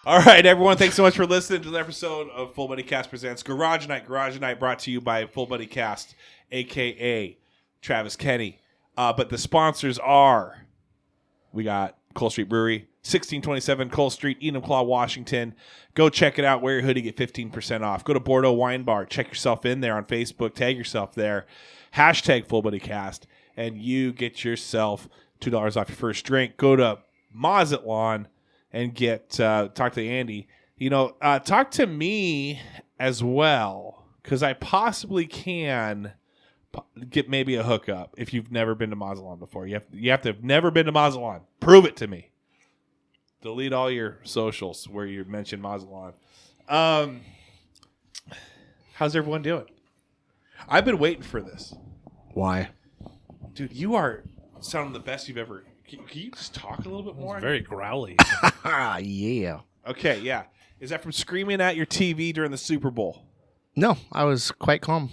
All right, everyone. Thanks so much for listening to the episode of Full Buddy Cast Presents Garage Night. Garage Night brought to you by Full Buddy Cast, a.k.a. Travis Kenny. But the sponsors are, we got Cole Street Brewery, 1627 Cole Street, Enumclaw, Washington. Go check it out. Wear your hoodie, get 15% off. Go to Bordeaux Wine Bar. Check yourself in there on Facebook. Tag yourself there. Hashtag Full Buddy Cast, and you get yourself $2 off your first drink. Go to Mazatlan and get talk to Andy. Talk to me as well, because I possibly can get maybe a hookup if you've never been to Mazatlan before. You have to have never been to Mazatlan. Prove it to me. Delete all your socials where you mentioned Mazatlan. How's everyone doing? I've been waiting for this. Why? Dude, you are sounding the best you've ever... Can you just talk a little bit more? It's very growly. Yeah. Okay, yeah. Is that from screaming at your TV during the Super Bowl? No, I was quite calm.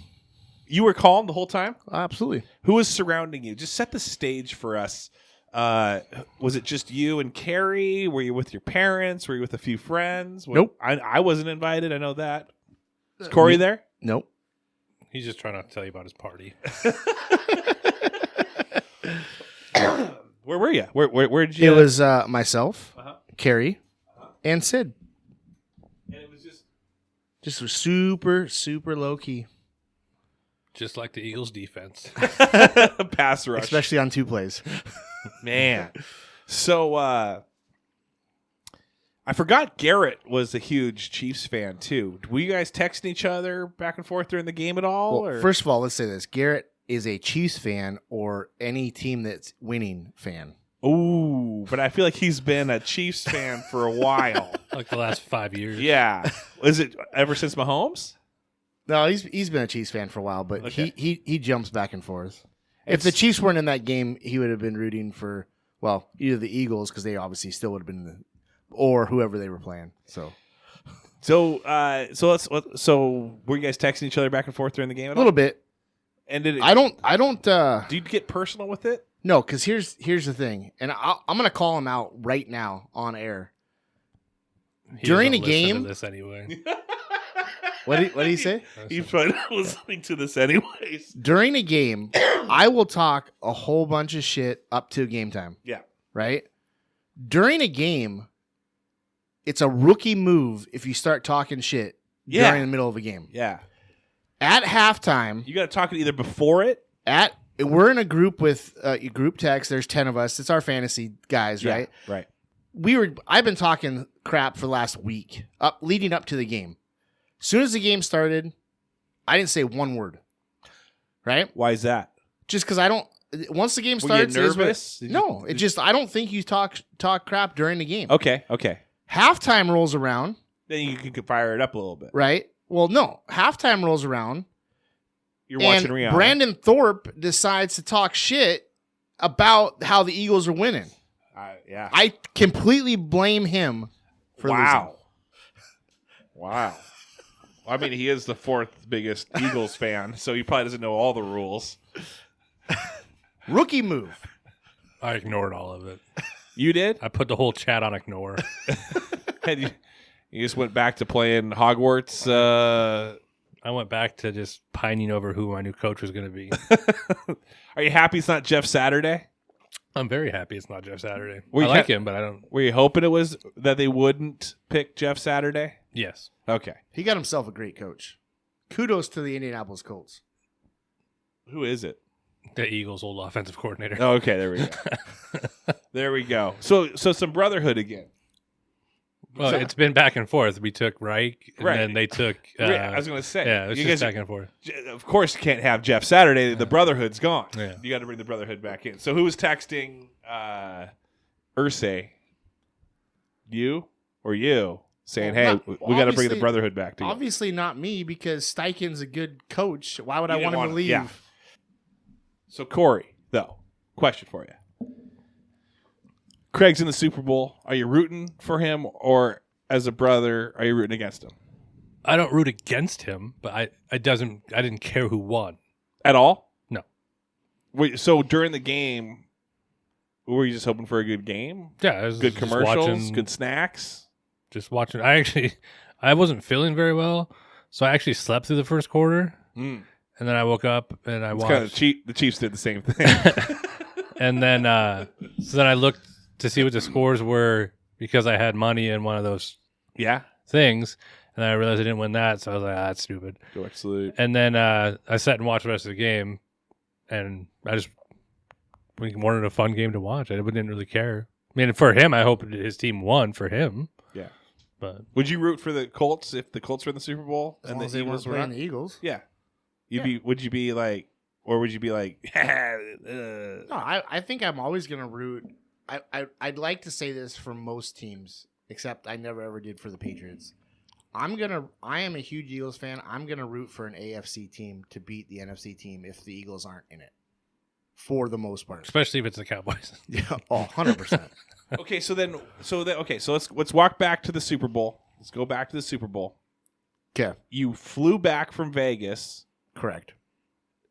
You were calm the whole time? Absolutely. Who was surrounding you? Just set the stage for us. Was it just you and Carrie? Were you with your parents? Were you with a few friends? Nope. I wasn't invited. I know that. Is Corey there? Nope. He's just trying not to tell you about his party. Where were you? Where did you? It was myself, Carrie, and Sid. And it was just was super, super low key. Just like the Eagles defense. pass rush, especially on 2 plays. Man. So I forgot Garrett was a huge Chiefs fan too. Were you guys texting each other back and forth during the game at all? Well, first of all, let's say this: Garrett is a Chiefs fan or any team that's winning fan. Ooh, but I feel like he's been a Chiefs fan for a while. Like the last 5 years. Yeah. Is it ever since Mahomes? No, he's been a Chiefs fan for a while, but Okay. he jumps back and forth. If the Chiefs weren't in that game, he would have been rooting for, well, either the Eagles, because they obviously still would have been or whoever they were playing. So were you guys texting each other back and forth during the game at a all? little bit. And did it, I don't. do you get personal with it? No, because here's the thing, and I'm gonna call him out right now on air. He During doesn't a listen game- to this anyway. What did he say? He's probably not listening to this anyways. During a game, I will talk a whole bunch of shit up to game time. Yeah. Right? During a game, it's a rookie move if you start talking shit during the middle of a game. Yeah. At halftime, You got to talk it either before it. we're in a group with group text. There's 10 of us. It's our fantasy guys, right? Right. I've been talking crap for the last week, leading up to the game. As soon as the game started, I didn't say one word. Right? Why is that? Just because I don't. Once the game Were you starts, nervous? No, it just I don't think you talk crap during the game. Okay. Halftime rolls around, Then you can fire it up a little bit. right? Well, no, halftime rolls around. You're watching and Rihanna. Brandon Thorpe decides to talk shit about how the Eagles are winning. Yeah. I completely blame him for losing. Wow. I mean, he is the 4th biggest Eagles fan, so he probably doesn't know all the rules. Rookie move. I ignored all of it. You did? I put the whole chat on ignore. And you just went back to playing Hogwarts. I went back to just pining over who my new coach was going to be. Are you happy it's not Jeff Saturday? I'm very happy it's not Jeff Saturday. Were I you like ha- him, but I don't. Were you hoping it was that they wouldn't pick Jeff Saturday? Yes. Okay. He got himself a great coach. Kudos to the Indianapolis Colts. Who is it? The Eagles' old offensive coordinator. Oh, okay, there we go. There we go. So some brotherhood again. Well, So- it's been back and forth. We took Reich, and Right. then they took. I was going to say. Yeah, it was you just guys, back and forth. of course, can't have Jeff Saturday. The brotherhood's gone. Yeah. You got to bring the brotherhood back in. So who was texting Ursay? You or you? Saying, Well, hey, not- we got to bring the obviously- brotherhood back together. Obviously not me, because Steichen's a good coach. Why would I You want didn't him to leave? yeah. So Corey, though, question for you. Craig's in the Super Bowl. Are you rooting for him, or as a brother, are you rooting against him? I don't root against him, but I didn't care who won. At all? No. Wait, so during the game, were you just hoping for a good game? Yeah, I was Good just commercials? watching- Good snacks? just watching. I wasn't feeling very well, so I actually slept through the first quarter, and then I woke up and I watched. Kind of cheap. The Chiefs did the same thing. And then, so then I looked to see what the scores were because I had money in one of those things, and I realized I didn't win that, so I was like, that's stupid. Go back to sleep. And then I sat and watched the rest of the game, and I just wanted a fun game to watch. I didn't really care. I mean, for him, I hope his team won for him. Yeah. But would you root for the Colts if the Colts were in the Super Bowl As long as they weren't playing the Eagles. Yeah. Would you be like, or would you be like, No, I think I'm always going to root. I'd like to say this for most teams, except I never ever did for the Patriots. I am a huge Eagles fan. I'm going to root for an AFC team to beat the NFC team if the Eagles aren't in it. For the most part. Especially if it's the Cowboys. Yeah, 100%. Okay, so let's walk back to the Super Bowl. Let's go back to the Super Bowl. Okay. You flew back from Vegas. Correct.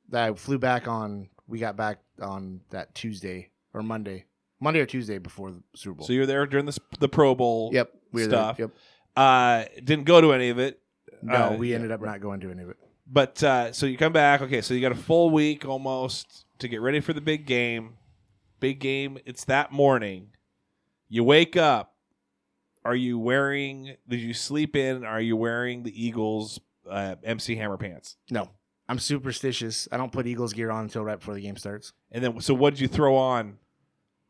We got back on that Tuesday or Monday or Tuesday before the Super Bowl. So you're there during the Pro Bowl stuff. There. Yep. Didn't go to any of it. No, we ended up not going to any of it. But so you come back. Okay, so you got a full week almost to get ready for the big game. Big game. It's that morning. You wake up. Did you sleep in? Are you wearing the Eagles MC Hammer pants? No. I'm superstitious. I don't put Eagles gear on until right before the game starts. And then, so what did you throw on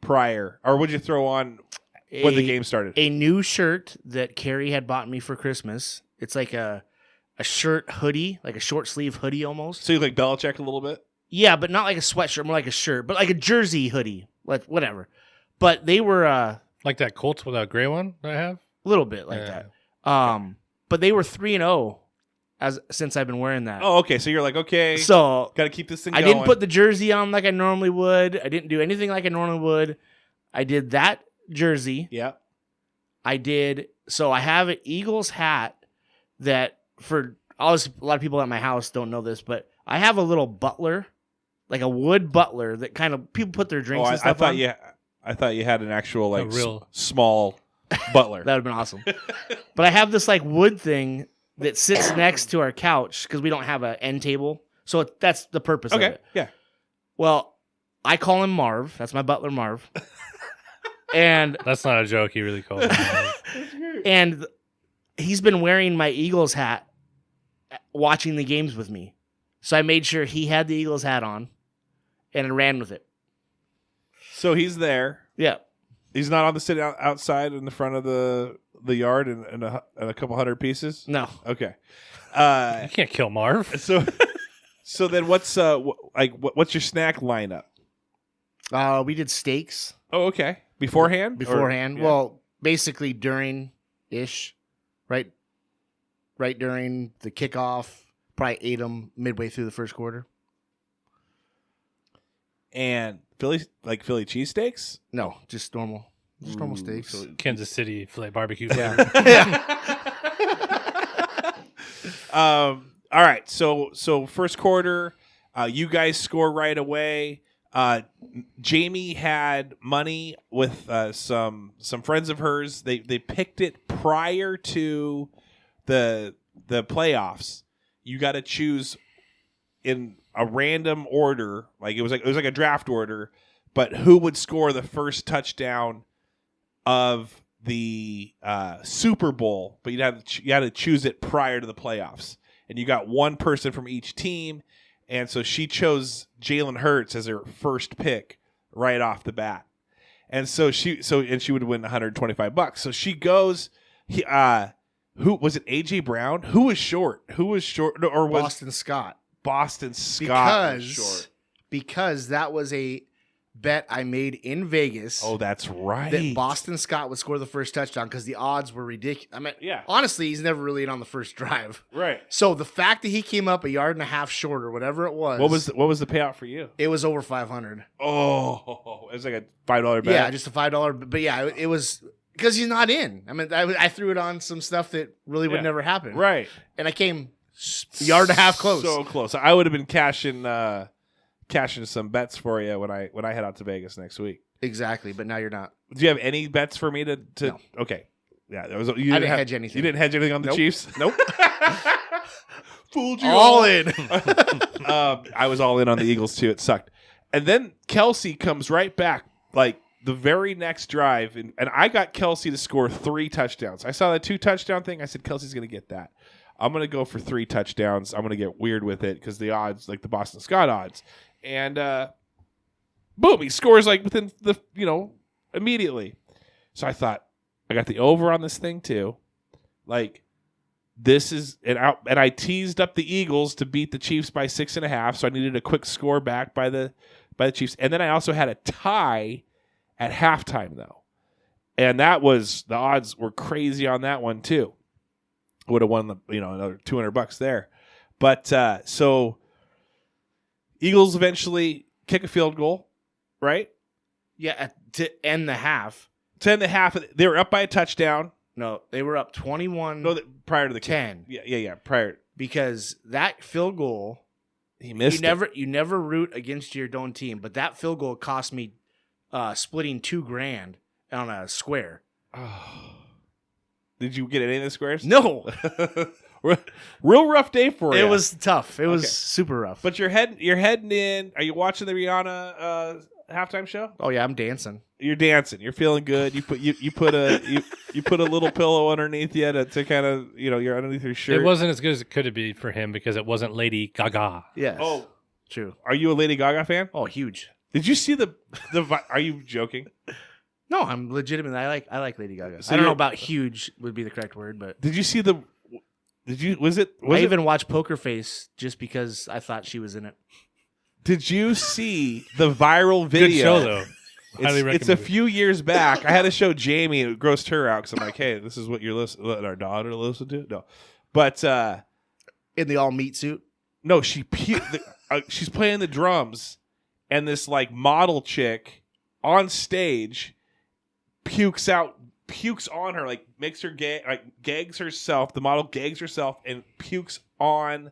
prior? Or what did you throw on when the game started? A new shirt that Carrie had bought me for Christmas. It's like a shirt hoodie, like a short sleeve hoodie almost. So you like Belichick a little bit? Yeah, but not like a sweatshirt, more like a shirt, but like a jersey hoodie, like whatever. But they were like that Colts with a gray one that I have? A little bit like that. But they were 3-0 since I've been wearing that. Oh, okay. So you're like, okay, so got to keep this thing I going. didn't put the jersey on like I normally would. I didn't do anything like I normally would. I did that jersey. Yeah. So I have an Eagles hat that for a lot of people at my house don't know this, but I have a little butler, like a wood butler that kind of people put their drinks and stuff on. I thought you had an actual like real small butler. That would have been awesome. But I have this like wood thing that sits next to our couch because we don't have an end table. So that's the purpose of it. Yeah. Well, I call him Marv. That's my butler, Marv. And that's not a joke. He really called him. And he's been wearing my Eagles hat watching the games with me. So I made sure he had the Eagles hat on and I ran with it. So he's there. Yeah. He's not on the sit outside in the front of the yard in a couple hundred pieces? No. Okay. You can't kill Marv. So then what's your snack lineup? We did steaks. Oh, okay. Beforehand? Beforehand. Yeah. Well, basically during-ish, right during the kickoff. Probably ate them midway through the first quarter. And Philly cheesesteaks? No, just normal. Just normal steaks. So Kansas City filet barbecue. Yeah. All right. So first quarter, you guys score right away. Jamie had money with some friends of hers. They picked it prior to the playoffs. You got to choose in a random order, like it was like a draft order, but who would score the first touchdown of the Super Bowl? But you had to choose it prior to the playoffs, and you got one person from each team, and so she chose Jalen Hurts as her first pick right off the bat, and so she would win $125. So she goes. Who was it? AJ Brown? Who was short? Or was Boston Scott? Boston Scott was short. Because that was a bet I made in Vegas. Oh, that's right. That Boston Scott would score the first touchdown because the odds were ridiculous. I mean, honestly, he's never really in on the first drive. Right. So the fact that he came up a yard and a half short or whatever it was. What was the payout for you? It was over $500. Oh, it was like a $5 bet. Yeah, just a $5. But yeah, it was because he's not in. I mean, I threw it on some stuff that really would never happen. Right. And I came a yard and a half close. So close. I would have been cashing some bets for you when I head out to Vegas next week. Exactly, but now you're not. Do you have any bets for me to? No. Okay. Yeah, I didn't hedge anything. You didn't hedge anything on the Nope. Chiefs? Nope. Fooled you All in. I was all in on the Eagles too. It sucked. And then Kelsey comes right back, like the very next drive, and I got Kelsey to score 3 touchdowns. I saw the 2 touchdown thing. I said Kelsey's going to get that. I'm going to go for 3 touchdowns. I'm going to get weird with it because the odds, like the Boston Scott odds, and boom, he scores like within the immediately. So I thought I got the over on this thing too, like. This is and I teased up the Eagles to beat the Chiefs by 6.5, so I needed a quick score back by the Chiefs, and then I also had a tie at halftime though, and that was the odds were crazy on that one too. Would have won another $200 there, but so Eagles eventually kick a field goal, right? Yeah, to end the half. To end the half, they were up by a touchdown. No, they were up 21. No, prior to the 10. Yeah. Prior, because that field goal, he missed. You never root against your own team, but that field goal cost me splitting $2,000 on a square. Oh. Did you get any of the squares? No. Real rough day for you. It was tough. It was super rough. But you're heading in. Are you watching the Rihanna halftime show? Oh yeah, I'm dancing. You're dancing. You're feeling good. You put a little pillow underneath you to kind of you're underneath your shirt. It wasn't as good as it could be for him because it wasn't Lady Gaga. Yes. Oh, true. Are you a Lady Gaga fan? Oh, huge. Did you see the? Are you joking? No, I'm legitimate. I like Lady Gaga. So I don't know about huge would be the correct word, but did you see the? Was it? Even watched Poker Face just because I thought she was in it. Did you see the viral video? Good show though. It's a few years back. I had to show Jamie, and it grossed her out because I'm like, hey, this is what letting our daughter listen to. No, but in the all meat suit. No, she's playing the drums, and this like model chick on stage pukes on her, like makes her gags herself. The model gags herself and pukes on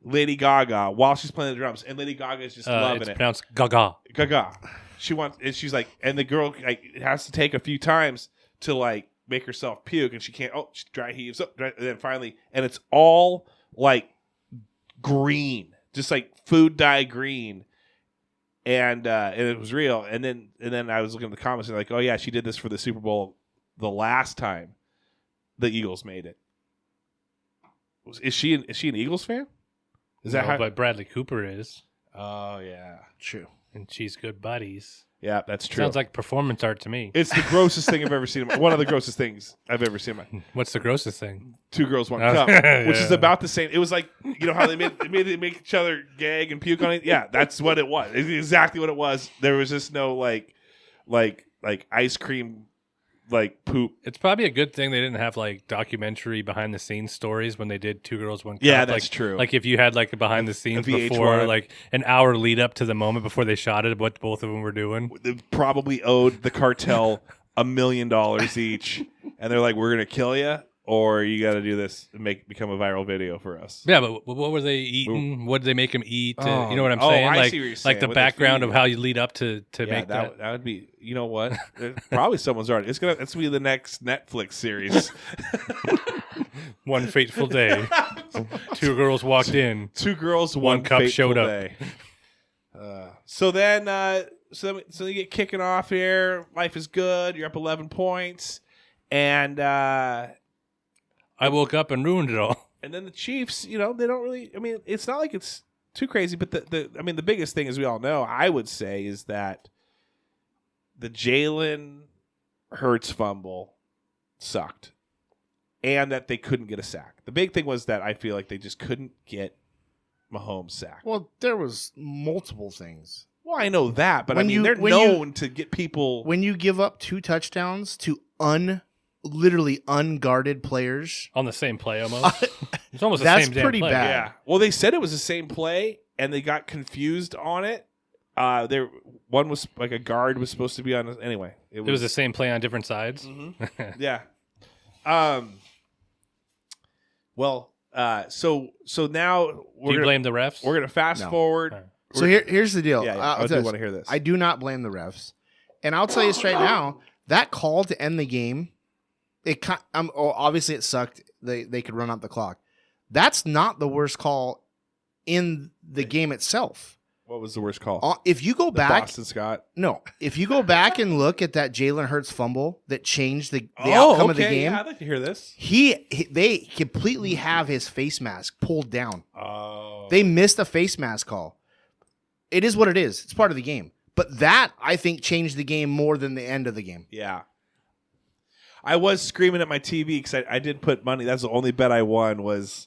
Lady Gaga while she's playing the drums, and Lady Gaga is just loving it's it. Pronounced Gaga. Gaga. She's like, and the girl has to take a few times to like make herself puke, and she can't. Oh, she dry heaves up, and then finally, and it's all like green, just like food dye green, and it was real. And then I was looking at the comments and like, oh yeah, she did this for the Super Bowl the last time the Eagles made it. Is she an Eagles fan? Is that how? But Bradley Cooper is. Oh yeah, true. And she's good buddies. Yeah, that's true. Sounds like performance art to me. It's the grossest thing I've ever seen. One of the grossest things I've ever seen. What's the grossest thing? 2 Girls, 1 Cup, which is about the same. It was like, how they make each other gag and puke on it. Yeah, that's what it was. It's exactly what it was. There was just no like ice cream like poop. It's probably a good thing they didn't have like documentary behind the scenes stories when they did 2 Girls, 1 Cup. Yeah, that's true. Like if you had like a behind the scenes VH1. before, like an hour lead up to the moment before they shot it, what both of them were doing. They probably owed the cartel $1 million each, and they're like, "We're gonna kill you, or you got to do this and become a viral video for us." Yeah, but what were they eating? What did they make them eat? Oh. You know what I'm Oh, saying? I Like, see what you're saying. like the What background they of feed how you lead up to Yeah, make that. that would be. You know what? Probably someone's already. It's gonna be the next Netflix series. One fateful day, 2 girls walked in. 2 girls, 1 cup fateful showed up. day. So then you get kicking off here. Life is good. You're up 11 points, and I woke up and ruined it all. and then the Chiefs. They don't really. I mean, it's not like it's too crazy, but the biggest thing, as we all know, I would say, is that the Jalen Hurts fumble sucked, and that they couldn't get a sack. The big thing was that I feel like they just couldn't get Mahomes sacked. Well, there was multiple things. Well, I know that, but When they're when known to get people. When you give up 2 touchdowns to literally unguarded players On the same play almost. It's almost the That's same damn pretty play. bad. Yeah. Well, they said it was the same play, and they got confused on it. One was like a guard was supposed to be on. Anyway, It was the same play on different sides. Mm-hmm. Yeah. Well. So now Do we're you gonna, blame the refs? we're gonna fast No. forward. Alright. So here's the deal. Yeah, I'll I do tell you want to this. hear this. I do not blame the refs. And I'll tell you this right now, that call to end the game Obviously, it sucked. They could run out the clock. That's not the worst call in the game itself. What was the worst call? If you go back, Boston Scott. No, if you go back and look at that Jalen Hurts fumble that changed the outcome of the game. Yeah, I'd like to hear this. They completely have his face mask pulled down. Oh, they missed a face mask call. It is what it is. It's part of the game. But that I think changed the game more than the end of the game. Yeah. I was screaming at my TV because I did put money. That's the only bet I won was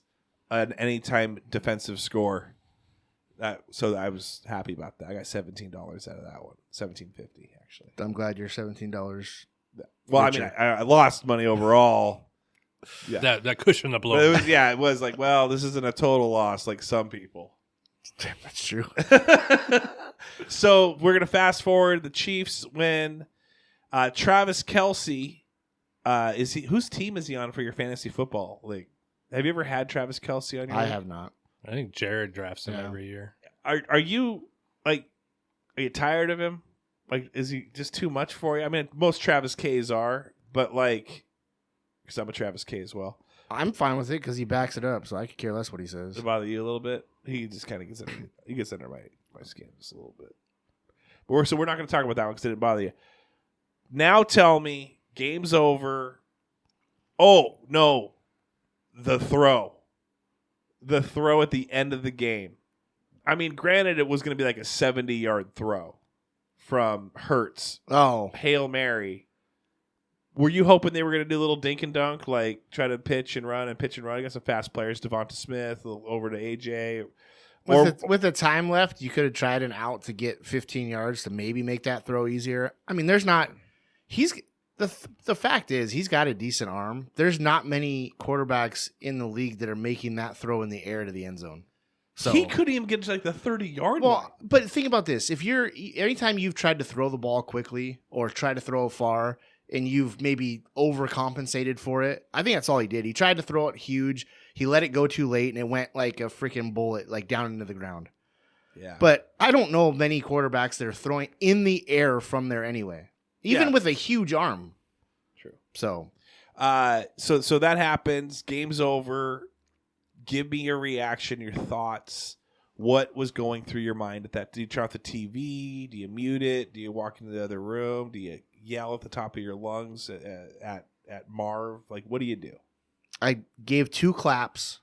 an anytime defensive score. So I was happy about that. I got $17 out of that one. $17.50 actually. I'm glad you're $17. Well, I mean, I lost money overall. Yeah. That cushioned the blow. It was like, well, this isn't a total loss like some people. Damn, that's true. So we're gonna fast forward. The Chiefs win. Travis Kelce, whose team is he on for your fantasy football league? Have you ever had Travis Kelce on your league? I have not. I think Jared drafts him every year. Are you tired of him? Like, is he just too much for you? I mean, most Travis K's are, but because I'm a Travis K as well. I'm fine with it because he backs it up, so I could care less what he says. Does it bother you a little bit? He just kind of gets under my skin just a little bit. But we're not going to talk about that one because it didn't bother you. Now tell me, game's over. Oh no, the throw at the end of the game. I mean, granted, it was going to be like a 70-yard throw from Hurts. Oh, Hail Mary. Were you hoping they were going to do a little dink and dunk, like try to pitch and run against some fast players, Devonta Smith, over to AJ? With the time left, you could have tried an out to get 15 yards to maybe make that throw easier. I mean, the fact is he's got a decent arm. There's not many quarterbacks in the league that are making that throw in the air to the end zone. So he couldn't even get to like the 30-yard line. But think about this: anytime you've tried to throw the ball quickly or try to throw far, and you've maybe overcompensated for it, I think that's all he did. He tried to throw it huge. He let it go too late, and it went like a freaking bullet, like down into the ground. Yeah. But I don't know of many quarterbacks that are throwing in the air from there anyway, even with a huge arm. True. So that happens. Game's over. Give me your reaction, your thoughts. What was going through your mind at that? Do you turn off the TV? Do you mute it? Do you walk into the other room? Do you yell at the top of your lungs at Marv? Like, what do you do? I gave 2 claps.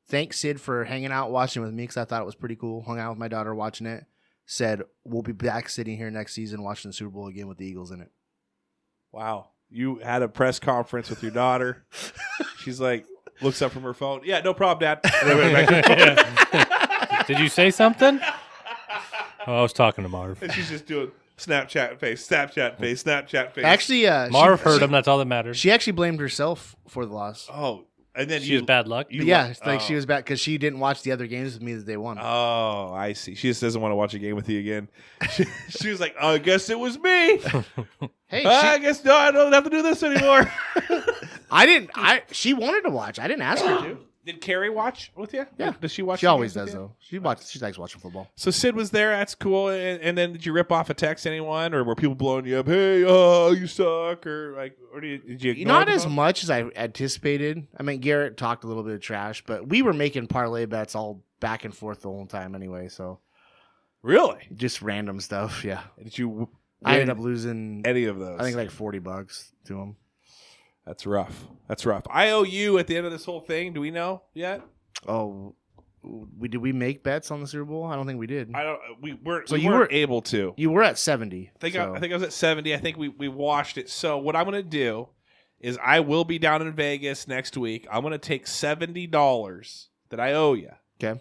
Thanks, Sid, for hanging out watching with me because I thought it was pretty cool. Hung out with my daughter watching it. Said, we'll be back sitting here next season watching the Super Bowl again with the Eagles in it. Wow. You had a press conference with your daughter. She's like, looks up from her phone. Yeah, no problem, Dad. Did you say something? Oh, I was talking to Marv. And she's just doing Snapchat face, Snapchat face, Snapchat face. Actually, Marv heard him. That's all that matters. She actually blamed herself for the loss. Oh, and then she was bad luck. She was bad because she didn't watch the other games with me that they won. Oh, I see. She just doesn't want to watch a game with you again. She was like, "Oh, I guess it was me." Hey, I guess no, I don't have to do this anymore. She wanted to watch. I didn't ask her to. Did Carrie watch with you? Yeah. Does she watch? She always does, though. She likes watching football. So Sid was there. That's cool. And then did you rip off a text anyone, or were people blowing you up? Hey, you suck, or did you? Not as much as I anticipated. I mean, Garrett talked a little bit of trash, but we were making parlay bets all back and forth the whole time anyway. So really, just random stuff. Yeah. Did you? I ended up losing any of those. I think like $40 to him. That's rough. I owe you at the end of this whole thing. Do we know yet? Oh, did we make bets on the Super Bowl? I don't think we did. We weren't able to. You were at 70. I think I was at 70. I think we watched it. So what I'm going to do is I will be down in Vegas next week. I'm going to take $70 that I owe you. Okay.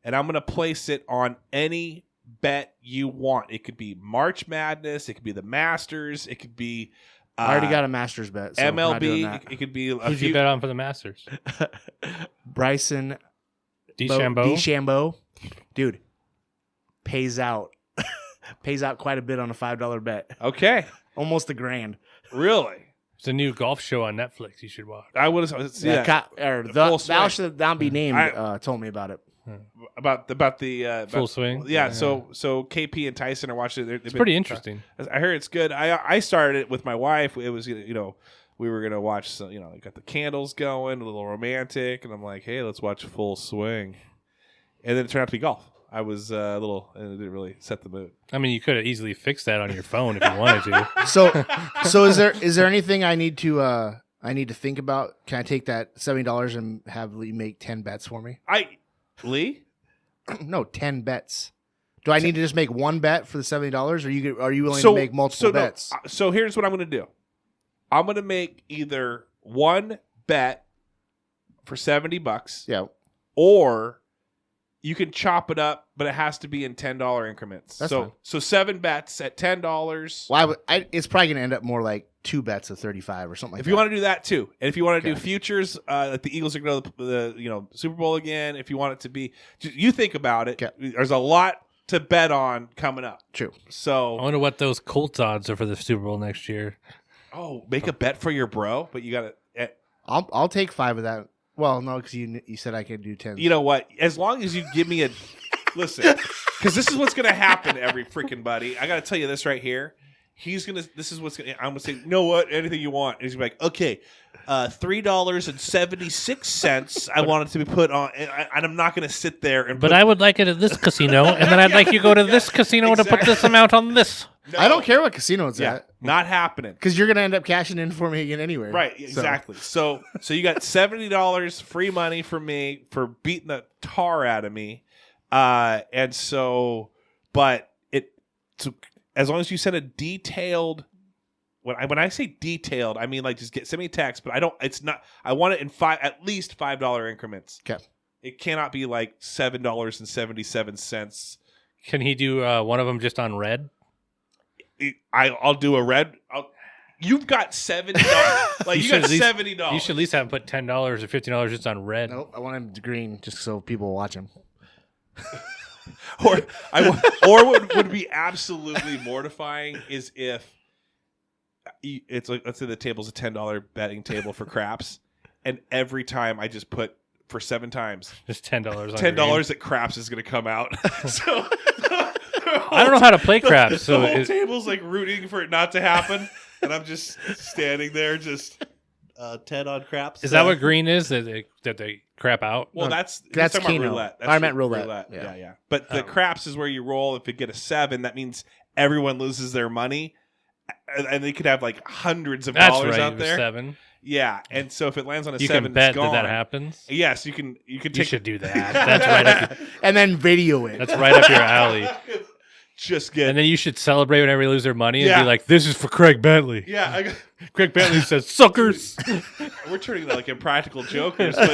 And I'm going to place it on any bet you want. It could be March Madness. It could be the Masters. It could be... I already got a Masters bet. So MLB. It could be who'd you bet on for the Masters? Bryson DeChambeau. Dude, pays out quite a bit on a $5 bet. Okay. Almost $1,000. Really? It's a new golf show on Netflix. You should watch. I would have seen that. Thou should not be named. Told me about it. About the Full swing. Yeah. So KP and Tyson are watching it. It's pretty interesting. I heard it's good. I started it with my wife. It was we were gonna watch some. Got the candles going, a little romantic, and I'm like, hey, let's watch Full Swing. And then it turned out to be golf. I was a little, and it didn't really set the mood. I mean, you could have easily fixed that on your phone if you wanted to. So is there anything I need to think about? Can I take that $70 and have Lee make 10 bets for me? Lee? No, 10 bets. Do I need to just make one bet for the $70, or are you willing to make multiple bets? So here's what I'm going to do. I'm going to make either one bet for $70. Yeah. Or you can chop it up, but it has to be in $10 increments. That's fine. So 7 bets at $10. Well, it's probably going to end up more like 2 bets of 35 or something like that. If you want to do that too, and if you want to do futures, like the Eagles are going to the Super Bowl again. If you want it to be, you think about it. Okay. There's a lot to bet on coming up. True. So I wonder what those Colts odds are for the Super Bowl next year. Oh, make a bet for your bro, but you got to. I'll take 5 of that. Well, no, because you said I could do 10. You know what? As long as you give me a listen, because this is what's going to happen, every freaking buddy. I got to tell you this right here. This is what's going to. I'm going to say, you know what? Anything you want. And he's going to be like, okay, $3.76. I want it to be put on, and I'm not going to sit there and. But I would like it at this casino, and then I'd like you to go to this casino to put this amount on this. No. I don't care what casino it's at. Not happening. Because you're going to end up cashing in for me again anyway. Right, exactly. So you got $70 free money from me for beating the tar out of me. But as long as you send a detailed, when I say detailed, I mean like just send me a text, but I want it in at least $5 increments. Okay. It cannot be like $7.77. Can he do one of them just on red? I'll do a red. You've got $70. Like you got $70. You should at least have him put $10 or $15 just on red. Nope, I want him to green just so people watch him. Or what would be absolutely mortifying is if it's like, let's say the table's a $10 betting table for craps, and every time I just put for 7 times just $10 $10 that craps is going to come out. So I don't know how to play craps, so the whole table's like rooting for it not to happen, and I'm just standing there, just 10 on craps. Is that what green is? That they crap out? Well, that's Keno. roulette. I meant roulette. Yeah. But the craps is where you roll. If you get a 7, that means everyone loses their money, and they could have like hundreds of dollars out there. 7. Yeah, and so if it lands on a 7, you can bet it's gone. that happens. Yes, you can. You should do that. That's right up. And then video it. That's right up your alley. Just get. And then you should celebrate whenever you lose their money and be like, "This is for Craig Bentley." Yeah, Craig Bentley says, "Suckers." We're turning into like impractical jokers, but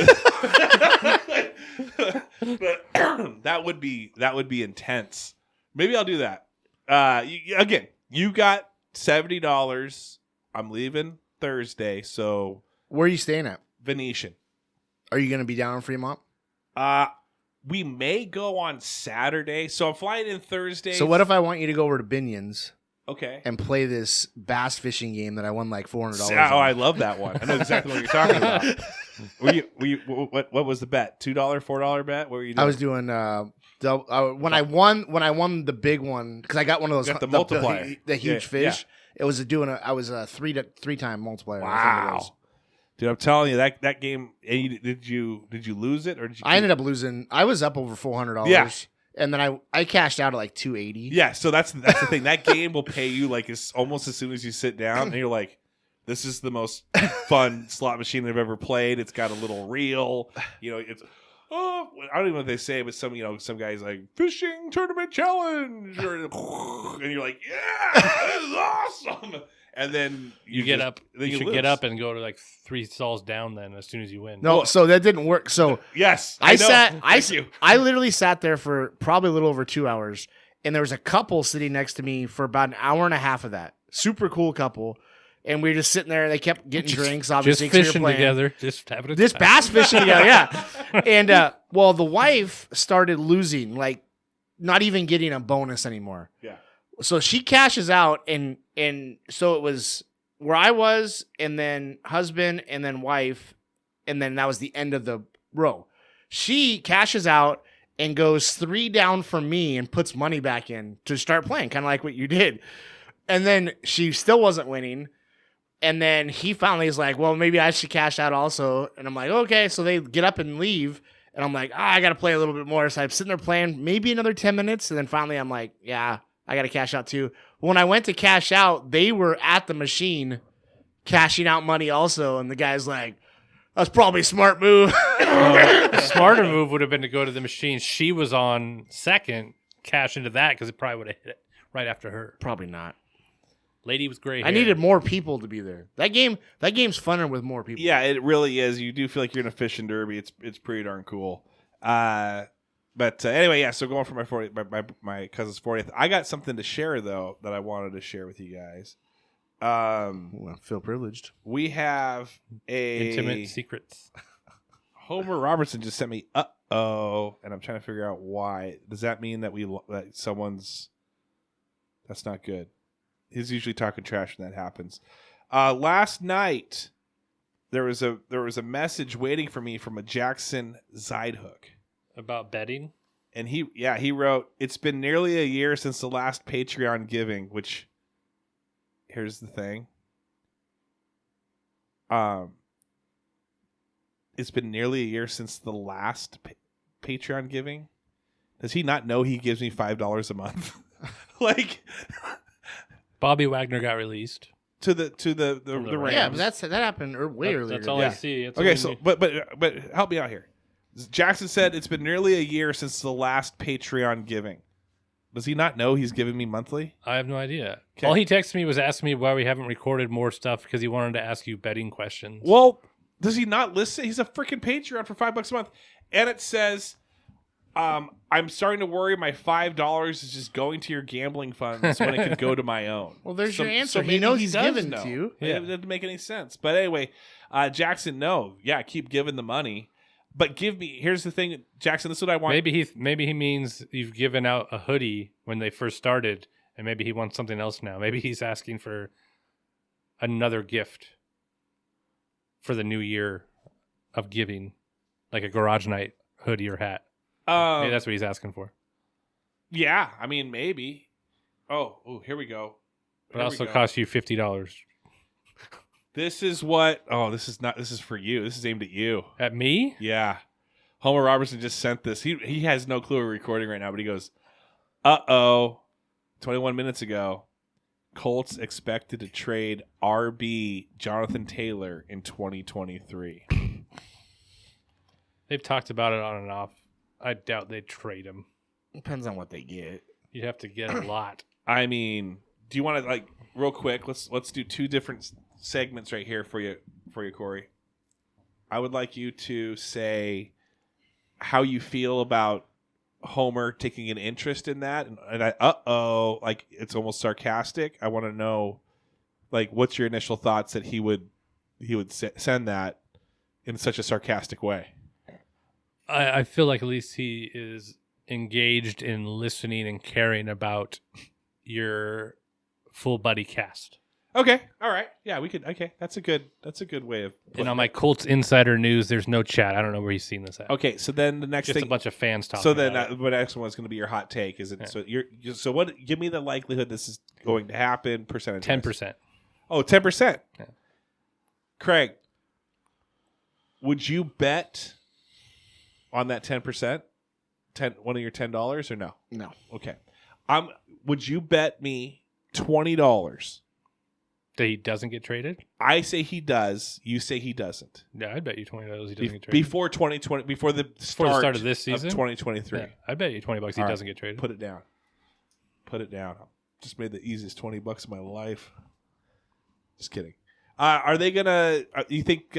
that would be intense. Maybe I'll do that. Again, you got $70. I'm leaving Thursday, so where are you staying at? Venetian. Are you going to be down in Fremont? We may go on Saturday, so I'm flying in Thursday. So what if I want you to go over to Binion's? Okay. And play this bass fishing game that I won like $400. Oh, I love that one. I know exactly what you're talking about. What was the bet? $2, $4 bet? What were you doing? I was doing when I won the big one, because I got one of those the multiplier, the huge fish. Yeah. It was I was a three time multiplier. Wow. Dude, I'm telling you that game. Did you lose it or did you? I ended up losing. I was up over $400. Yeah. And then I cashed out at like $280. Yeah, so that's the thing. That game will pay you like almost as soon as you sit down, and you're like, "This is the most fun slot machine I've ever played." It's got a little reel, it's. Oh, I don't even know what they say, but some guys like fishing tournament challenge, and you're like, "Yeah, this is awesome." And then you get up. You should get up and go to like 3 stalls down. Then as soon as you win. No, so that didn't work. So yes, I literally sat there for probably a little over 2 hours, and there was a couple sitting next to me for about an hour and a half of that. Super cool couple, and we were just sitting there. They kept getting drinks, obviously, just fishing together, just having a this bass fishing together. Yeah, and the wife started losing, like not even getting a bonus anymore. Yeah. So she cashes out, and so it was where I was, and then husband, and then wife, and then that was the end of the row. She cashes out and goes 3 down from me and puts money back in to start playing, kind of like what you did. And then she still wasn't winning. And then he finally is like, well, maybe I should cash out also. And I'm like, okay. So they get up and leave. And I'm like, I got to play a little bit more. So I'm sitting there playing maybe another 10 minutes. And then finally I'm like, yeah, I got to cash out too. When I went to cash out, they were at the machine cashing out money also. And the guy's like, that's probably a smart move. The smarter move would have been to go to the machine. She was on second, cash into that because it probably would have hit it right after her. Probably not. Lady was great. I needed more people to be there. That game's funner with more people. Yeah, it really is. You do feel like you're in a fishing derby. It's pretty darn cool. But anyway, yeah. So going for my cousin's 40th, I got something to share though that I wanted to share with you guys. Well, I feel privileged. We have Intimate secrets. Homer Robertson just sent me and I'm trying to figure out why. Does that mean that that someone's? That's not good. He's usually talking trash when that happens. Last night there was a message waiting for me from a Jackson Zeidhook About betting? and he wrote, "It's been nearly a year since the last Patreon giving," which here's the thing. It's been nearly a year since the last Patreon giving. Does he not know he gives me $5 a month? Like Bobby Wagner got released. to the Rams. Yeah, but that happened way earlier. That's all I see. It's Okay, only so me. but help me out here. Jackson said it's been nearly a year since the last Patreon giving. Does he not know he's giving me monthly? I have no idea. Okay. All he texted me was asking me why we haven't recorded more stuff because he wanted to ask you betting questions. Well, does he not listen? He's a freaking Patreon for $5 a month, and it says, "I'm starting to worry my $5 is just going to your gambling funds when it could go to my own." Well, there's your answer. So He maybe knows he's does giving know. to you. Yeah. It doesn't make any sense. But anyway, Jackson, no, yeah, keep giving the money, but give me. Here's the thing, Jackson. This is what I want. Maybe he means you've given out a hoodie when they first started, and maybe he wants something else now. Maybe he's asking for another gift for the new year of giving, like a garage night hoodie or hat. Maybe that's what he's asking for. Yeah, I mean maybe. Oh, here we go. But it also costs you $50. This is what. Oh, this is not. This is for you. This is aimed at you. At me? Yeah. Homer Robertson just sent this. He has no clue we're recording right now, but he goes, 21 minutes ago, Colts expected to trade RB Jonathan Taylor in 2023. They've talked about it on and off. I doubt they'd trade him. Depends on what they get. You'd have to get a lot. I mean, do you want to real quick? Let's do two different segments right here for you, Corey. I would like you to say how you feel about Homer taking an interest in that, and I it's almost sarcastic. I want to know, what's your initial thoughts that he would send that in such a sarcastic way? I feel like at least he is engaged in listening and caring about your full buddy cast. Okay, all right, yeah, we could. Okay, that's a good way of. And on my Colts Insider News, there's no chat. I don't know where he's seen this at. Okay, so then the next Just thing, a bunch of fans talking. so then about it. the next one is going to be your hot take. Is it? Yeah. So what? Give me the likelihood this is going to happen. Percentage. 10%. Oh, 10%. Yeah. Craig, would you bet on that 10%? One of your $10 or no? No. Okay. Would you bet me $20? That he doesn't get traded? I say he does. You say he doesn't. Yeah, I'd bet you $20 he doesn't get traded. Before 2020, before the start of this season? 2023. Yeah, I'd bet you $20 he All right, doesn't get traded. Put it down. Put it down. Just made the easiest $20 of my life. Just kidding. Are they gonna? You think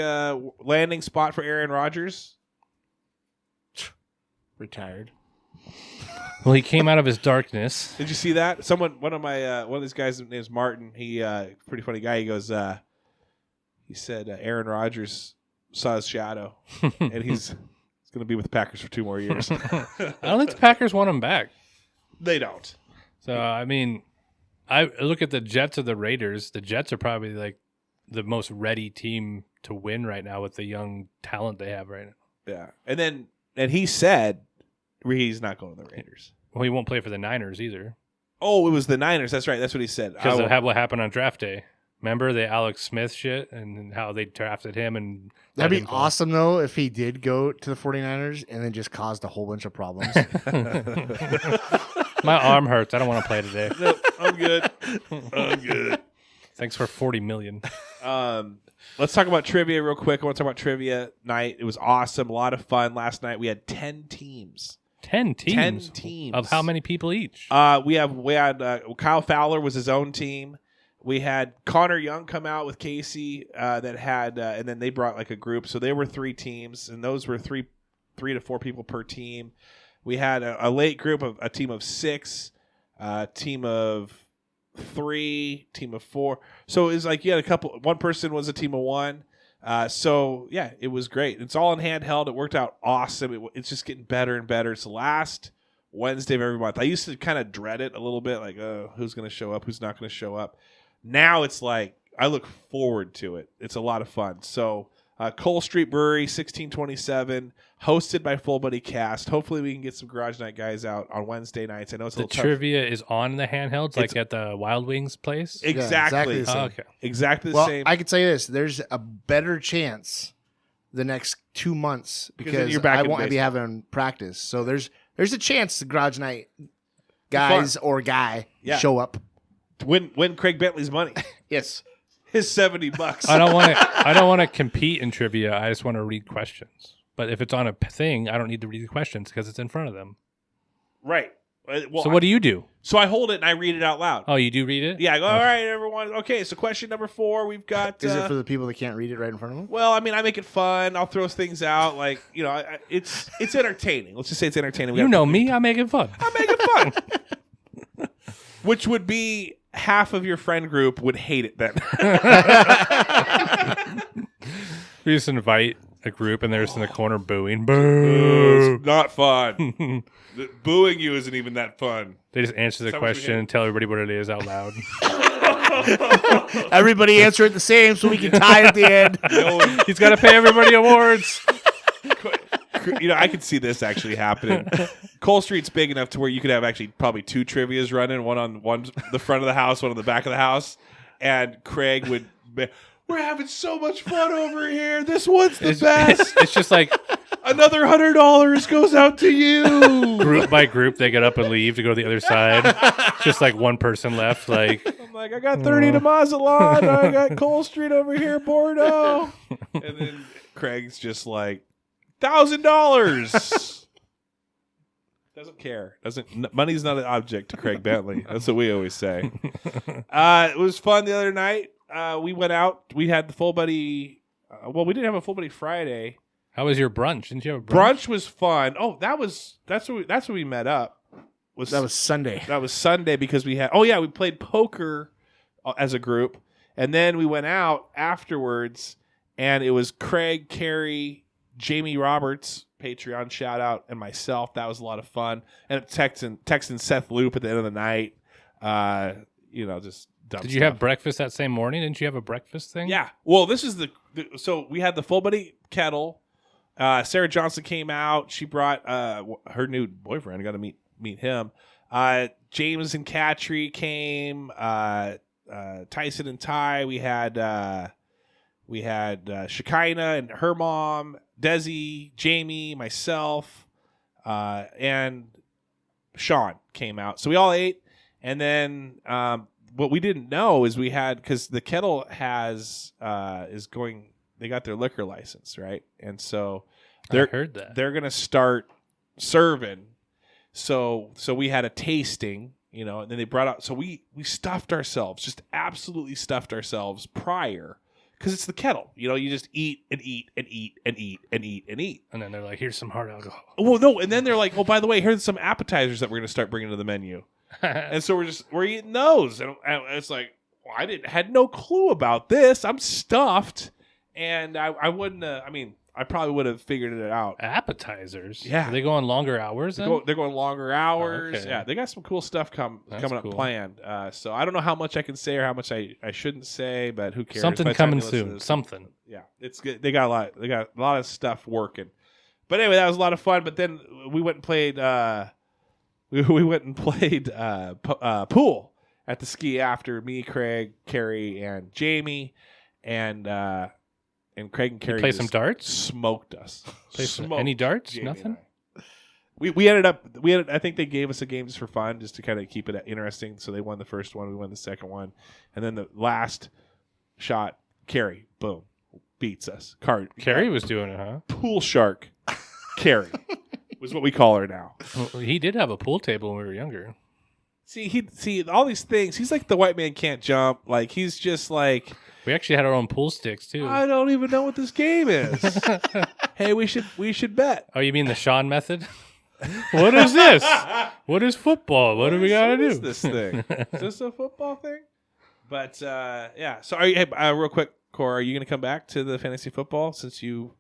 landing spot for Aaron Rodgers? Retired. Well, he came out of his darkness. Did you see that? One of these guys named Martin. He pretty funny guy. He goes, he said Aaron Rodgers saw his shadow, and he's going to be with the Packers for 2 more years. I don't think the Packers want him back. They don't. So, I mean, I look at the Jets or the Raiders. The Jets are probably like the most ready team to win right now with the young talent they have right now. Yeah, and he said he's not going to the Raiders. Well, he won't play for the Niners either. Oh, it was the Niners. That's right. That's what he said. Because of what happened on draft day. Remember the Alex Smith shit and how they drafted him and That'd let be him go? awesome, though, if he did go to the 49ers and then just caused a whole bunch of problems. My arm hurts. I don't want to play today. No, I'm good. I'm good. Thanks for $40 million. Let's talk about trivia real quick. I want to talk about trivia night. It was awesome. A lot of fun last night. We had 10 teams. 10 teams? 10 teams. Of how many people each? We had Kyle Fowler was his own team. We had Connor Young come out with Casey that had, and then they brought like a group. So they were 3 teams, and those were three to 4 people per team. We had a late group of a team of 6, team of 3, team of 4. So it was like you had one person was a team of 1. So yeah, it was great. It's all in handheld. It worked out awesome. It's just getting better and better. It's the last Wednesday of every month. I used to kind of dread it a little bit, like, who's going to show up? Who's not going to show up? Now it's like, I look forward to it. It's a lot of fun. So Cole Street Brewery, 1627, hosted by Full Buddy Cast. Hopefully we can get some Garage Night guys out on Wednesday nights. I know it's a The little tough. trivia is on the handhelds, like at the Wild Wings place? Exactly. exactly the same. Oh, okay. Exactly the Well, same. I could say this. There's a better chance the next 2 months then because you're back I in won't be baseball. having practice. So there's a chance the Garage Night guys or guy Yeah. show up. Win Craig Bentley's money. Yes. His $70. I don't want to compete in trivia. I just want to read questions. But if it's on a thing, I don't need to read the questions because it's in front of them. Right. Well, So what do you do? So I hold it and I read it out loud. Oh, you do read it? Yeah, I go, all right, everyone. Okay, so question number 4, we've got... Is it for the people that can't read it right in front of them? well, I mean, I make it fun. I'll throw things out. Like, it's entertaining. Let's just say it's entertaining. You know me. I make it fun. I make it fun. Which would be half of your friend group would hate it then. We just invite a group and they're just in the corner booing. Boo! It's not fun. Booing you isn't even that fun. They just answer the that what you question hate? and tell everybody what it is out loud. Everybody answer it the same so we can tie at the end. He's got to pay everybody awards. I could see this actually happening. Cole Street's big enough to where you could have actually probably 2 trivias running, one on the front of the house, one on the back of the house, and Craig would be, we're having so much fun over here. This one's the best. It's just like Another $100 goes out to you. group by group, they get up and leave to go to the other side. Just like one person left. Like, I'm like, I got 30 to Mazatlan. I got Cole Street over here, Bordeaux. And then Craig's just like, $1,000. Doesn't care. Money's not an object to Craig Bentley. That's what we always say. It was fun the other night. We went out. We had the Full Buddy. We didn't have a Full Buddy Friday. how was your brunch? Didn't you have a brunch? Brunch was fun. Oh, that's where we met up. That was Sunday. That was Sunday because we played poker as a group, and then we went out afterwards, and it was Craig, Carey, Jamie Roberts, Patreon shout out, and myself. That was a lot of fun. And texting Seth Loop at the end of the night. Just dumb Did you stuff. have breakfast that same morning? Didn't you have a breakfast thing? Yeah. Well, this is so we had the Full Buddy kettle. Sarah Johnson came out. She brought her new boyfriend. I got to meet him. James and Katri came. Tyson and Ty. We had Shekinah and her mom, Desi, Jamie, myself, and Sean came out. So we all ate, and then what we didn't know is because the kettle they got their liquor license, right? And so I heard that. they're gonna start serving. So we had a tasting, and then they brought out. So we stuffed ourselves, just absolutely stuffed ourselves prior, because it's the kettle. You just eat and eat and eat and eat and eat and eat. And then they're like, here's some hard alcohol. Well, no, and then they're like, oh, by the way, here's some appetizers that we're gonna start bringing to the menu. And so we're eating those, and it's like, well, had no clue about this. I'm stuffed, and I wouldn't. I probably would have figured it out. Appetizers? Yeah. Are they going longer hours then? They're going longer hours. Okay. Yeah, they got some cool stuff coming up cool. planned. So I don't know how much I can say or how much I shouldn't say, but who cares? Something By the time coming you listen to soon. this- Something. Yeah, it's good. They got a lot of stuff working. But anyway, that was a lot of fun. But then we went and played. We went and played pool, at the ski after me, Craig, Carrie, and Jamie, and Craig and Carrie play some darts. Smoked us. Any darts? Jamie Nothing. We ended up. I think they gave us a game just for fun, just to kind of keep it interesting. So they won the first one, we won the second one, and then the last shot, Carrie, boom, beats us. Carrie was doing it, huh? Pool shark, Carrie was what we call her now. Well, he did have a pool table when we were younger. See all these things. He's like the white man can't jump. Like he's just like. We actually had our own pool sticks too. I don't even know what this game is. Hey, we should bet. Oh, you mean the Sean method? What is this? What is football? What do we got to do? What is this thing? Is this a football thing? But yeah. So are you? Hey, real quick, Cor, are you going to come back to the fantasy football since you?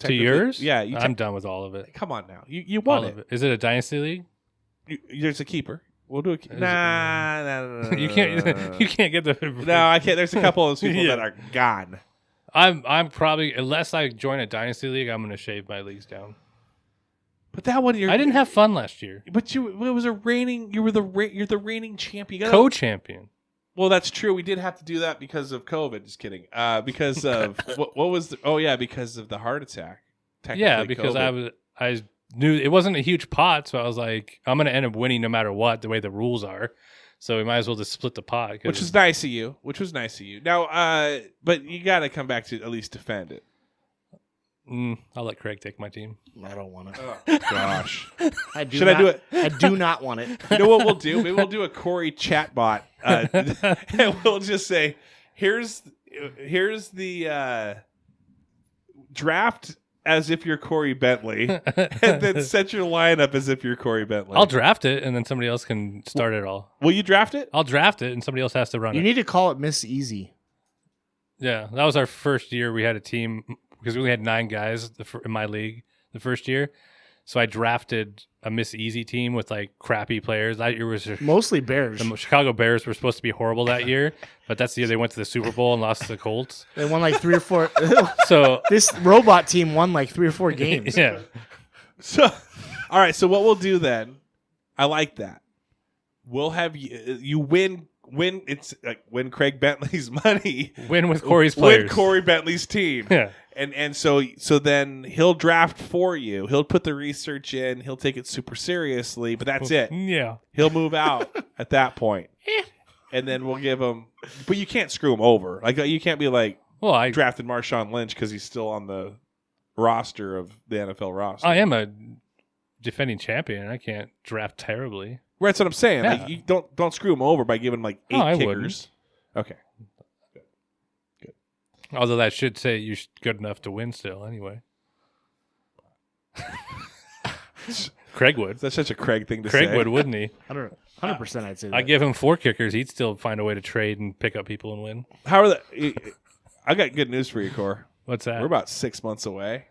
To yours? Yeah, I'm done with all of it. Come on now, you won all it. of it. Is it a dynasty league? There's a keeper. We'll do a nah. You can't. You can't get the. No, I can't. There's a couple of those people that are gone. I'm probably, unless I join a dynasty league, I'm going to shave my leagues down. But that one, I didn't have fun last year. But it was a reigning. You're the reigning champion. Co-champion. Well, that's true. We did have to do that because of COVID. Just kidding. Because of what was the? Oh yeah, because of the heart attack. Yeah, because COVID. I knew it wasn't a huge pot, so I was like, I'm going to end up winning no matter what, the way the rules are. So we might as well just split the pot. Which was nice of you. Now, but you got to come back to at least defend it. I'll let Craig take my team. I don't want it. Oh, gosh. I do it? I do not want it. You know what we'll do? Maybe we'll do a Corey chatbot. And we'll just say, here's the draft as if you're Corey Bentley, and then set your lineup as if you're Corey Bentley. I'll draft it, and then somebody else can start it all. Will you draft it? I'll draft it, and somebody else has to run it. You need to call it Miss Easy. Yeah, that was our first year. We had a team because we only had 9 guys in my league the first year. So I drafted a Miss Easy team with like crappy players. That year was mostly Bears. The Chicago Bears were supposed to be horrible that year, but that's the year they went to the Super Bowl and lost to the Colts. They won like 3 or 4. So this robot team won like 3 or 4 games. Yeah. So, all right. So what we'll do then? I like that. We'll have you win. It's like win Craig Bentley's money. Win with Corey's players. Win Corey Bentley's team. Yeah. And so then he'll draft for you. He'll put the research in. He'll take it super seriously. But that's it. Yeah. He'll move out at that point. And then we'll give him. But you can't screw him over. Like you can't be like, well, I drafted Marshawn Lynch because he's still on the roster of the NFL roster. I am a defending champion. I can't draft terribly. Right, that's what I'm saying. Yeah. Like, you don't screw him over by giving him like 8 kickers. Okay. Good. Although that should say you're good enough to win still anyway. Craig would. That's such a Craig thing to say. Craig would, wouldn't he? 100% I'd say that. I give him 4 kickers. He'd still find a way to trade and pick up people and win. How are the? I got good news for you, Cor. What's that? We're about 6 months away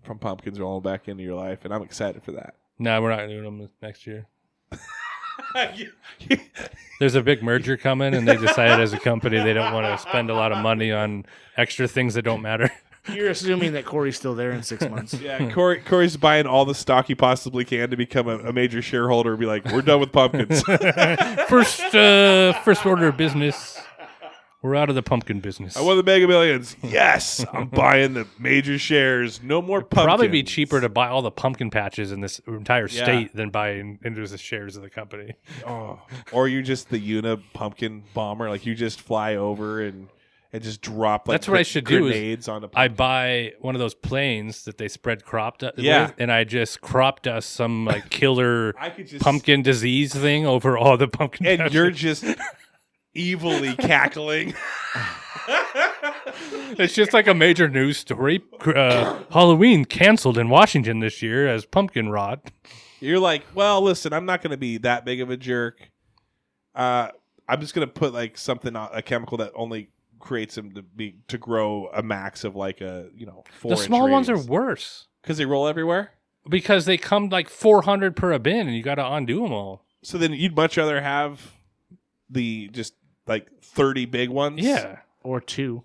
from pumpkins rolling back into your life, and I'm excited for that. No, we're not doing them next year. There's a big merger coming, and they decided as a company they don't want to spend a lot of money on extra things that don't matter. You're assuming that Corey's still there in 6 months. Yeah, Corey's buying all the stock he possibly can to become a major shareholder and be like, we're done with pumpkins. First order of business. We're out of the pumpkin business. I won the Mega Millions. Yes, I'm buying the major shares. No more pumpkins. Probably be cheaper to buy all the pumpkin patches in this entire state than buying into the shares of the company. Oh, or you just the Una pumpkin bomber, like you just fly over and just drop like that's what I should grenades do. On the I buy one of those planes that they spread crop dust with, and I just crop dust some like killer pumpkin disease thing over all the pumpkin and patches. You're just evilly cackling. It's just like a major news story. Halloween canceled in Washington this year as pumpkin rot. You're like, well, listen, I'm not going to be that big of a jerk. I'm just going to put like something, a chemical that only creates them to grow a max of like 4 The small ones are worse because they roll everywhere. Because they come like 400 per a bin, and you got to undo them all. So then you'd much rather have the just like 30 big ones, or 2.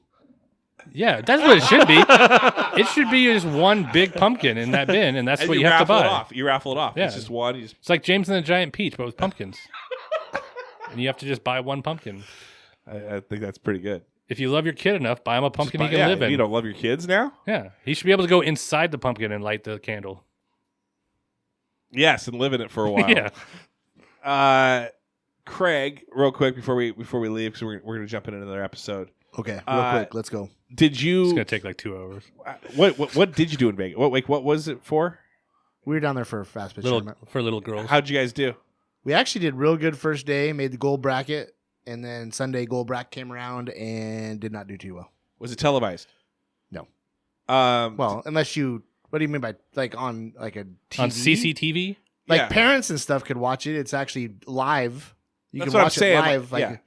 Yeah, that's what it should be. It should be just one big pumpkin in that bin, and that's what you have to buy. You raffle it off. Yeah. It's just one. It's like James and the Giant Peach, but with pumpkins. and you have to just buy one pumpkin. I think that's pretty good. If you love your kid enough, buy him a pumpkin he can live in. You don't love your kids now? Yeah, he should be able to go inside the pumpkin and light the candle. Yes, and live in it for a while. Yeah. Craig, real quick before we leave, because we're going to jump into another episode. Okay, real quick, let's go. Did you? It's gonna take like 2 hours. What did you do in Vegas? What was it for? We were down there for a fast pitch tournament. For little girls. How'd you guys do? We actually did real good first day, made the gold bracket, and then Sunday gold bracket came around and did not do too well. Was it televised? No. Well, unless you. What do you mean by on a TV? On CCTV? Parents and stuff could watch it. It's actually live. You That's can what watch I'm saying. it live.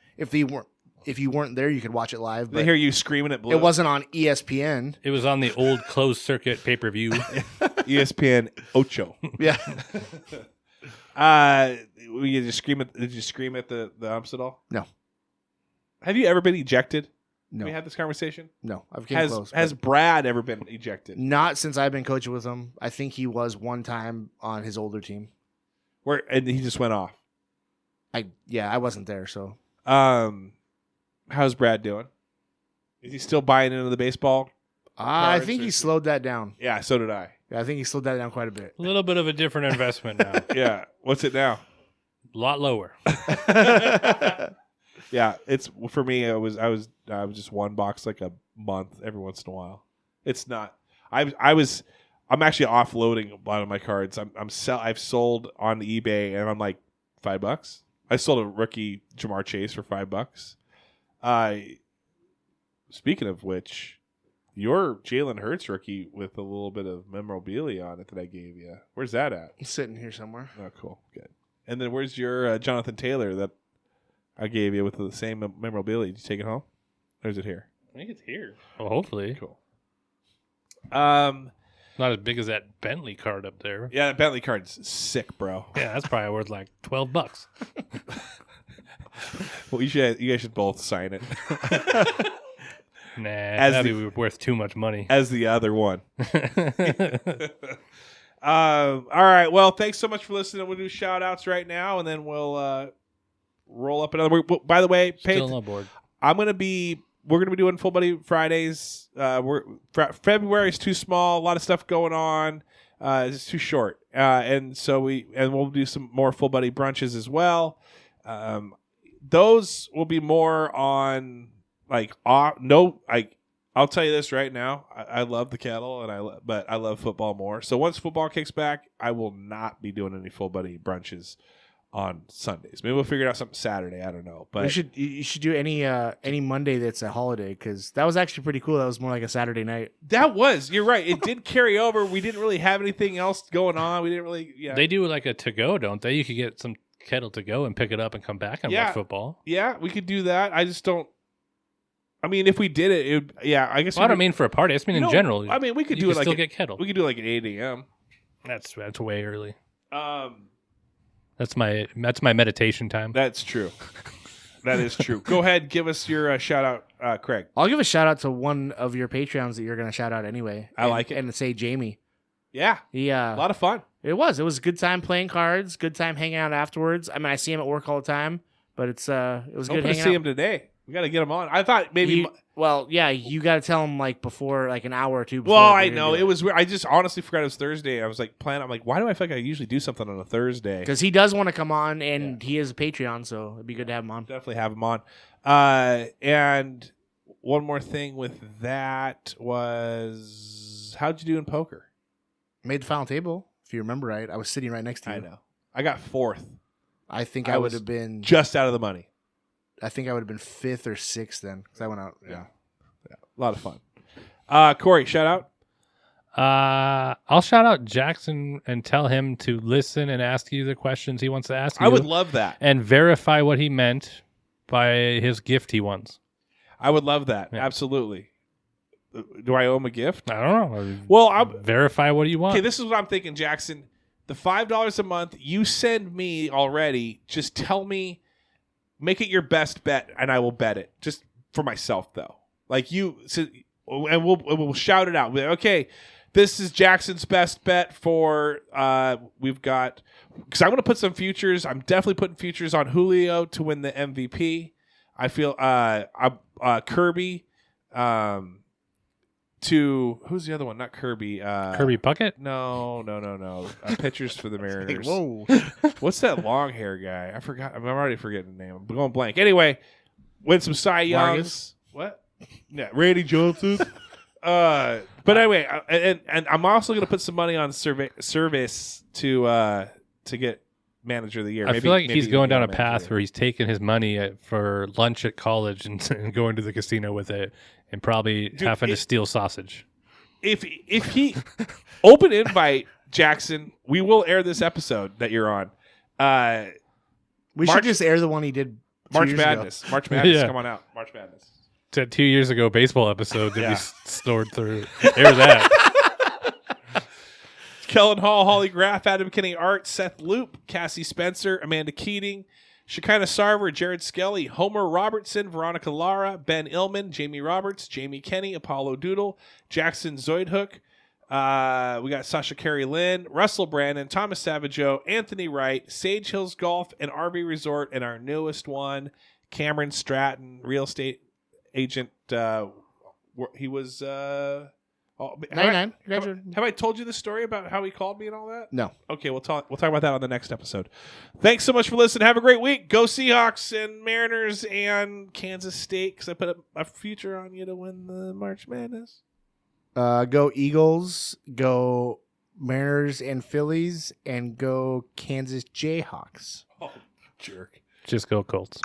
If you weren't there, you could watch it live. They hear you screaming at Blue. It wasn't on ESPN. It was on the old closed circuit pay-per-view. ESPN Ocho. Yeah. Did you scream at the umps at all? No. Have you ever been ejected? No. We had this conversation. No, I've came close. Has Brad ever been ejected? Not since I've been coaching with him. I think he was one time on his older team. And he just went off. I wasn't there, so. How's Brad doing? Is he still buying into the baseball? I think he slowed that down. Yeah, so did I. Yeah, I think he slowed that down quite a bit. A little bit of a different investment now. Yeah. What's it now? A lot lower. Yeah, it's for me. I was just one box like a month every once in a while. It's not. I'm actually offloading a lot of my cards. I've sold on eBay and I'm like $5. I sold a rookie Jamar Chase for $5. Speaking of which, your Jalen Hurts rookie with a little bit of memorabilia on it that I gave you. Where's that at? It's sitting here somewhere. Oh, cool, good. And then where's your Jonathan Taylor that I gave you with the same memorabilia? Did you take it home, or is it here? I think it's here. Well, hopefully. Cool. Not as big as that Bentley card up there. Yeah, that Bentley card's sick, bro. Yeah, that's probably worth like $12. Well, you guys should both sign it. Nah, that'd be worth too much money. As the other one. All right. Well, thanks so much for listening. We'll do shout outs right now, and then we'll roll up another. By the way, Still on board. We're gonna be doing Full Buddy Fridays. February is too small. A lot of stuff going on. It's too short. And we'll do some more Full Buddy brunches as well. Those will be more on I'll tell you this right now. I love the kettle, but I love football more. So once football kicks back, I will not be doing any Full Buddy brunches on Sundays. Maybe we'll figure out something Saturday. I don't know. But you should do any Monday that's a holiday, because that was actually pretty cool. That was more like a Saturday night. You're right. It did carry over. We didn't really have anything else going on. We didn't really. Yeah. They do like a to-go, don't they? You could get some kettle to go and pick it up and come back and watch football. Yeah, we could do that. I just don't. I mean, if we did it, I guess. Well, I don't mean for a party. I just mean in general. I mean, we could do it like still get kettle. We could do it like at 8 a.m. That's way early. That's my meditation time. That's true. That is true. Go ahead, give us your shout out, Craig. I'll give a shout out to one of your Patreons that you're going to shout out anyway. I like it. And say Jamie. Yeah. A lot of fun. It was a good time playing cards, good time hanging out afterwards. I mean, I see him at work all the time, but it was good hanging out. See him today. We got to get him on. I thought maybe. you got to tell him before, an hour or two before. Well, I know. It was weird. I just honestly forgot it was Thursday. I was planning. I'm like, why do I feel like I usually do something on a Thursday? Because he does want to come on, and he is a Patreon, so it'd be good to have him on. Definitely have him on. And one more thing with that was, how'd you do in poker? Made the final table, if you remember right. I was sitting right next to you. I know. I got fourth. I think I would have been just out of the money. I think I would have been fifth or sixth then, because I went out. Yeah. A lot of fun. Corey, shout out. I'll shout out Jackson and tell him to listen and ask you the questions he wants to ask you. I would love that. And verify what he meant by his gift he wants. I would love that. Yeah. Absolutely. Do I owe him a gift? I don't know. Well, verify what you want. Okay, this is what I'm thinking, Jackson. The $5 a month you send me already, just tell me, make it your best bet, and I will bet it. Just for myself, though. And we'll shout it out. Okay, this is Jackson's best bet for we've got, because I'm going to put some futures. I'm definitely putting futures on Julio to win the MVP. I feel Kirby to who's the other one? Not Kirby. Kirby Puckett? No. Pitchers for the Mariners. Whoa. What's that long hair guy? I forgot. I'm already forgetting the name. I'm going blank. Anyway, win some Cy Youngs. What? Yeah, Randy Johnson. But anyway, and I'm also going to put some money on service to get manager of the year. I feel like he's going down a path where he's taking his money for lunch at college and going to the casino with it, and probably having to steal sausage. If he open invite Jackson, we will air this episode that you're on. We should just air the one he did. March Madness. Ago. March Madness. Come on out. March Madness. That 2 years ago baseball episode that we snored through. Air that. Kellen Hall, Holly Graff, Adam Kinney Art, Seth Loop, Cassie Spencer, Amanda Keating, Shekinah Sarver, Jared Skelly, Homer Robertson, Veronica Lara, Ben Illman, Jamie Roberts, Jamie Kenny, Apollo Doodle, Jackson Zoidhook. We got Sasha Carey Lynn, Russell Brandon, Thomas Savageau, Anthony Wright, Sage Hills Golf and RV Resort, and our newest one, Cameron Stratton, real estate agent. He was 99. Have I told you the story about how he called me and all that? No. Okay, we'll talk about that on the next episode. Thanks so much for listening. Have a great week. Go Seahawks and Mariners and Kansas State, because I put a future on you to win the March Madness. Go Eagles. Go Mariners and Phillies, and go Kansas Jayhawks. Oh, jerk. Just go Colts.